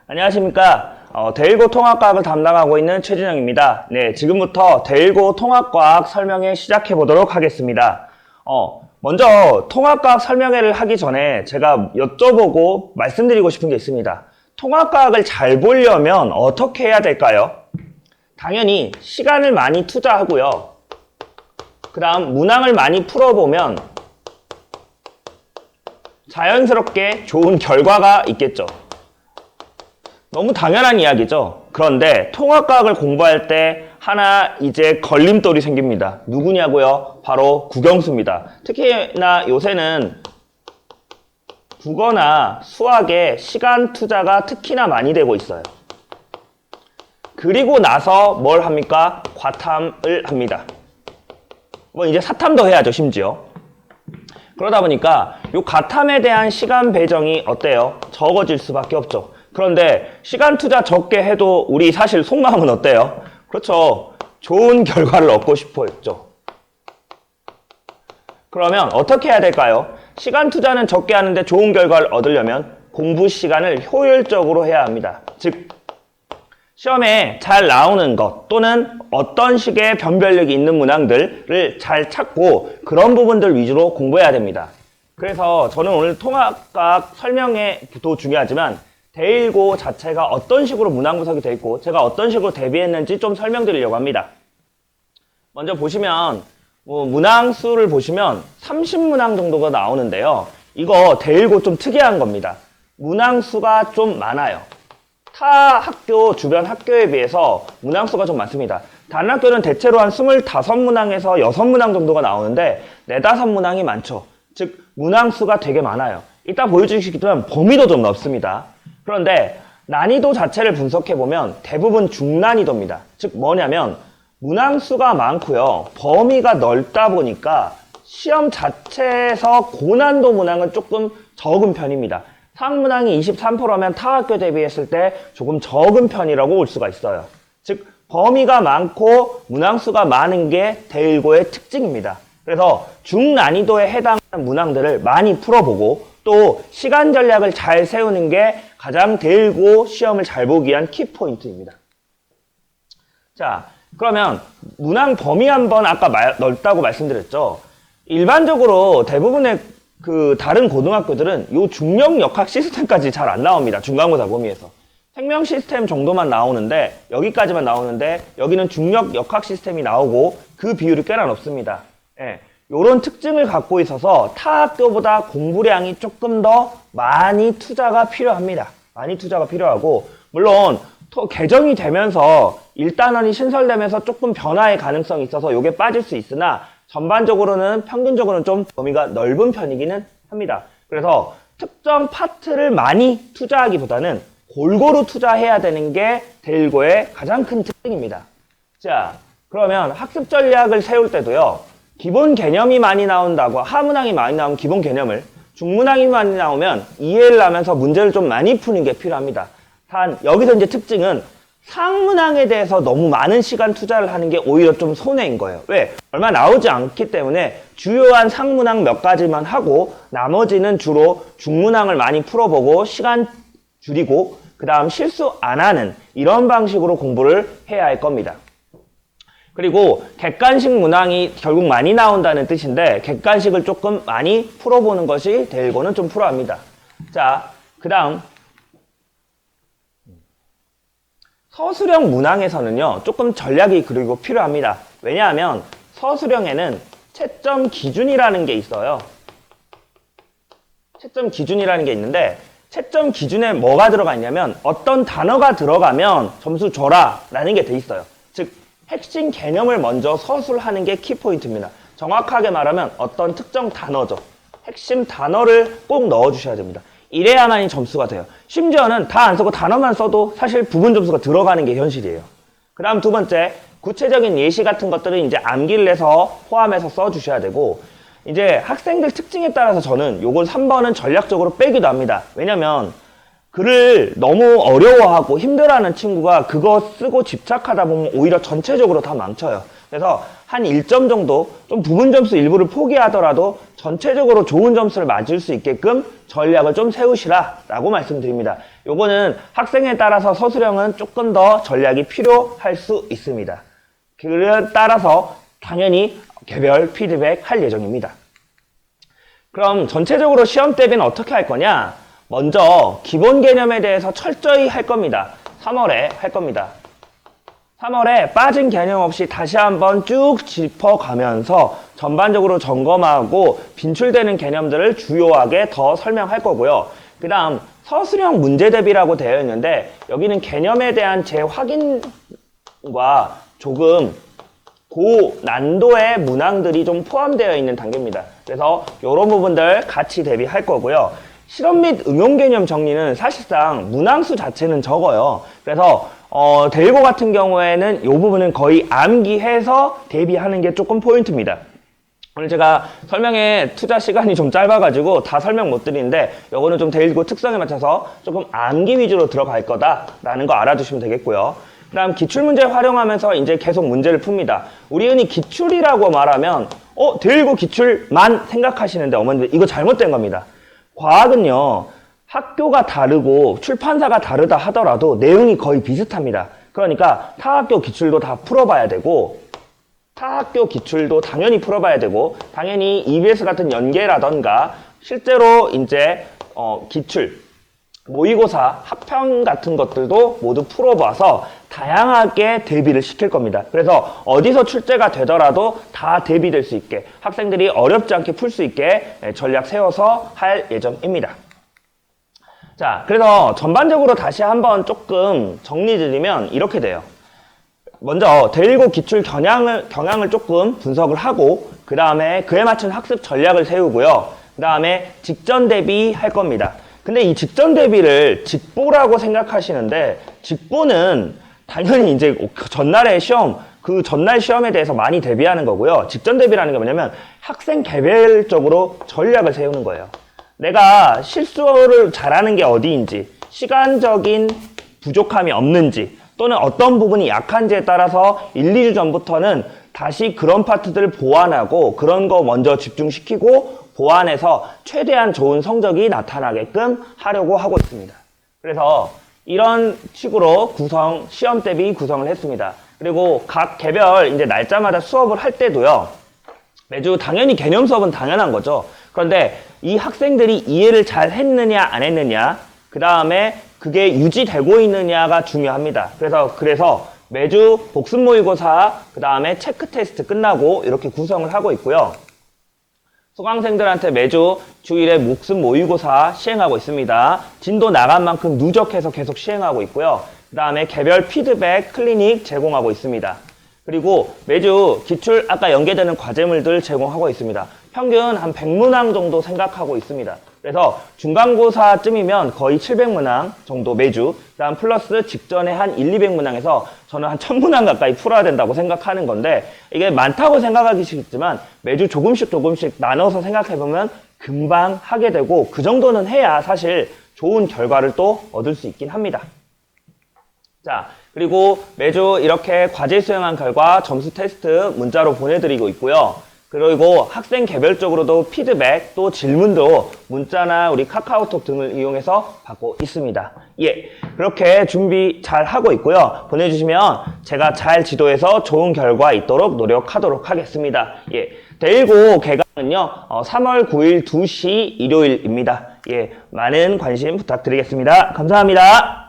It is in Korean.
안녕하십니까. 대일고 통합과학을 담당하고 있는 최준영입니다. 네, 지금부터 대일고 통합과학 설명회 시작해 보도록 하겠습니다. 먼저 통합과학 설명회를 하기 전에 제가 여쭤보고 말씀드리고 싶은 게 있습니다. 통합과학을 잘 보려면 어떻게 해야 될까요? 당연히 시간을 많이 투자하고요. 그 다음 문항을 많이 풀어보면 자연스럽게 좋은 결과가 있겠죠. 너무 당연한 이야기죠. 그런데 통합과학을 공부할 때 하나 이제 걸림돌이 생깁니다. 누구냐고요? 바로 국영수입니다. 특히나 요새는 국어나 수학에 시간 투자가 특히나 많이 되고 있어요. 그리고 나서 뭘 합니까? 과탐을 합니다. 뭐 이제 사탐도 해야죠, 심지어. 그러다 보니까 요 과탐에 대한 시간 배정이 어때요? 적어질 수밖에 없죠. 그런데 시간 투자 적게 해도 우리 사실 속마음은 어때요? 그렇죠. 좋은 결과를 얻고 싶어 했죠. 그러면 어떻게 해야 될까요? 시간 투자는 적게 하는데 좋은 결과를 얻으려면 공부 시간을 효율적으로 해야 합니다. 즉 시험에 잘 나오는 것 또는 어떤 식의 변별력이 있는 문항들을 잘 찾고 그런 부분들 위주로 공부해야 됩니다. 그래서 저는 오늘 통합과학 설명회도 중요하지만 대일고 자체가 어떤 식으로 문항 분석이 되어 있고 제가 어떤 식으로 대비했는지 좀 설명드리려고 합니다. 먼저 보시면 문항 수를 보시면 30문항 정도가 나오는데요. 이거 대일고 좀 특이한 겁니다. 문항 수가 좀 많아요. 타 학교, 주변 학교에 비해서 문항 수가 좀 많습니다. 다른 학교는 대체로 한 25문항에서 6문항 정도가 나오는데 4, 5문항이 많죠. 즉 문항 수가 되게 많아요. 이따 보여주시겠지만 범위도 좀 넓습니다. 그런데 난이도 자체를 분석해보면 대부분 중난이도입니다. 즉 뭐냐면 문항수가 많고요. 범위가 넓다 보니까 시험 자체에서 고난도 문항은 조금 적은 편입니다. 상문항이 23%면 타 학교 대비했을 때 조금 적은 편이라고 볼 수가 있어요. 즉 범위가 많고 문항수가 많은 게 대일고의 특징입니다. 그래서 중난이도에 해당하는 문항들을 많이 풀어보고 또 시간 전략을 잘 세우는 게 가장 대일고 시험을 잘 보기 위한 키포인트입니다. 자, 그러면 문항 범위 한번 아까 넓다고 말씀드렸죠. 일반적으로 대부분의 다른 고등학교들은 요 중력 역학 시스템까지 잘 안 나옵니다. 중간고사 범위에서. 생명 시스템 정도만 나오는데 여기까지만 나오는데 여기는 중력 역학 시스템이 나오고 그 비율이 꽤나 높습니다. 예. 요런 특징을 갖고 있어서 타 학교보다 공부량이 조금 더 많이 투자가 필요합니다. 많이 투자가 필요하고 물론 개정이 되면서 1단원이 신설되면서 조금 변화의 가능성이 있어서 요게 빠질 수 있으나 전반적으로는 평균적으로는 좀 범위가 넓은 편이기는 합니다. 그래서 특정 파트를 많이 투자하기보다는 골고루 투자해야 되는 게 대일고의 가장 큰 특징입니다. 자, 그러면 학습 전략을 세울 때도요. 기본 개념이 많이 나온다고 하문항이 많이 나오면 기본 개념을 중문항이 많이 나오면 이해를 하면서 문제를 좀 많이 푸는 게 필요합니다. 단 여기서 이제 특징은 상문항에 대해서 너무 많은 시간 투자를 하는 게 오히려 좀 손해인 거예요. 왜? 얼마 나오지 않기 때문에 주요한 상문항 몇 가지만 하고 나머지는 주로 중문항을 많이 풀어보고 시간 줄이고 그 다음 실수 안 하는 이런 방식으로 공부를 해야 할 겁니다. 그리고 객관식 문항이 결국 많이 나온다는 뜻인데 객관식을 조금 많이 풀어보는 것이 대일고는 좀 풀어야 합니다. 자, 그 다음 서술형 문항에서는요 조금 전략이 그리고 필요합니다. 왜냐하면 서술형에는 채점 기준이라는 게 있어요. 채점 기준이라는 게 있는데 채점 기준에 뭐가 들어가 있냐면 어떤 단어가 들어가면 점수 줘라 라는 게 돼 있어요. 즉 핵심 개념을 먼저 서술하는 게 키포인트입니다. 정확하게 말하면 어떤 특정 단어죠. 핵심 단어를 꼭 넣어주셔야 됩니다. 이래야만이 점수가 돼요. 심지어는 다 안 쓰고 단어만 써도 사실 부분 점수가 들어가는 게 현실이에요. 그 다음 두 번째, 구체적인 예시 같은 것들은 이제 암기를 해서 포함해서 써주셔야 되고 이제 학생들 특징에 따라서 저는 요걸 3번은 전략적으로 빼기도 합니다. 왜냐면 글을 너무 어려워하고 힘들어하는 친구가 그거 쓰고 집착하다 보면 오히려 전체적으로 다 망쳐요. 그래서 한 1점 정도, 좀 부분 점수 일부를 포기하더라도 전체적으로 좋은 점수를 맞을 수 있게끔 전략을 좀 세우시라 라고 말씀드립니다. 요거는 학생에 따라서 서술형은 조금 더 전략이 필요할 수 있습니다. 그에 따라서 당연히 개별 피드백 할 예정입니다. 그럼 전체적으로 시험 대비는 어떻게 할 거냐? 먼저 기본 개념에 대해서 철저히 할 겁니다. 3월에 할 겁니다. 3월에 빠진 개념 없이 다시 한번 쭉 짚어가면서 전반적으로 점검하고 빈출되는 개념들을 주요하게 더 설명할 거고요. 그 다음 서술형 문제 대비라고 되어 있는데 여기는 개념에 대한 재확인과 조금 고난도의 문항들이 좀 포함되어 있는 단계입니다. 그래서 이런 부분들 같이 대비할 거고요. 실험 및 응용 개념 정리는 사실상 문항수 자체는 적어요. 그래서 대일고 같은 경우에는 이 부분은 거의 암기해서 대비하는 게 조금 포인트입니다. 오늘 제가 설명에 투자 시간이 좀 짧아가지고 다 설명 못 드리는데 이거는 좀 대일고 특성에 맞춰서 조금 암기 위주로 들어갈 거다라는 거 알아두시면 되겠고요. 그 다음 기출문제 활용하면서 이제 계속 문제를 풉니다. 우리 흔히 기출이라고 말하면 대일고 기출만 생각하시는데 어머니들 이거 잘못된 겁니다. 과학은요. 학교가 다르고 출판사가 다르다 하더라도 내용이 거의 비슷합니다. 그러니까 타학교 기출도 다 풀어봐야 되고 타학교 기출도 당연히 풀어봐야 되고 당연히 EBS 같은 연계라던가 실제로 이제 기출 모의고사 합평 같은 것들도 모두 풀어봐서 다양하게 대비를 시킬 겁니다. 그래서 어디서 출제가 되더라도 다 대비될 수 있게 학생들이 어렵지 않게 풀 수 있게 전략 세워서 할 예정입니다. 자, 그래서 전반적으로 다시 한번 조금 정리드리면 이렇게 돼요. 먼저 대일고 기출 경향을 조금 분석을 하고 그 다음에 그에 맞춘 학습 전략을 세우고요. 그 다음에 직전 대비할 겁니다. 근데 이 직전 대비를 직보라고 생각하시는데 직보는 당연히 이제 전날의 시험, 그 전날 시험에 대해서 많이 대비하는 거고요. 직전 대비라는 게 뭐냐면 학생 개별적으로 전략을 세우는 거예요. 내가 실수를 잘하는 게 어디인지, 시간적인 부족함이 없는지, 또는 어떤 부분이 약한지에 따라서 1, 2주 전부터는 다시 그런 파트들을 보완하고 그런 거 먼저 집중시키고 보완해서 최대한 좋은 성적이 나타나게끔 하려고 하고 있습니다. 그래서 이런 식으로 시험 대비 구성을 했습니다. 그리고 각 개별 이제 날짜마다 수업을 할 때도요. 매주 당연히 개념 수업은 당연한 거죠. 그런데 이 학생들이 이해를 잘 했느냐 안 했느냐 그 다음에 그게 유지되고 있느냐가 중요합니다. 그래서 매주 복습 모의고사 그 다음에 체크 테스트 끝나고 이렇게 구성을 하고 있고요. 수강생들한테 매주 주일에 복습 모의고사 시행하고 있습니다. 진도 나간 만큼 누적해서 계속 시행하고 있고요. 그 다음에 개별 피드백 클리닉 제공하고 있습니다. 그리고 매주 기출 아까 연계되는 과제물들 제공하고 있습니다. 평균 한 100문항 정도 생각하고 있습니다. 그래서 중간고사쯤이면 거의 700문항 정도 매주, 그다음 플러스 직전에 한 200문항에서 저는 한 1000문항 가까이 풀어야 된다고 생각하는 건데 이게 많다고 생각하시겠지만 매주 조금씩 나눠서 생각해보면 금방 하게 되고 그 정도는 해야 사실 좋은 결과를 또 얻을 수 있긴 합니다. 자, 그리고 매주 이렇게 과제 수행한 결과 점수 테스트 문자로 보내드리고 있고요. 그리고 학생 개별적으로도 피드백 또 질문도 문자나 우리 카카오톡 등을 이용해서 받고 있습니다. 예, 그렇게 준비 잘 하고 있고요. 보내주시면 제가 잘 지도해서 좋은 결과 있도록 노력하도록 하겠습니다. 예, 대일고 개강은요 3월 9일 2시 일요일입니다. 예, 많은 관심 부탁드리겠습니다. 감사합니다.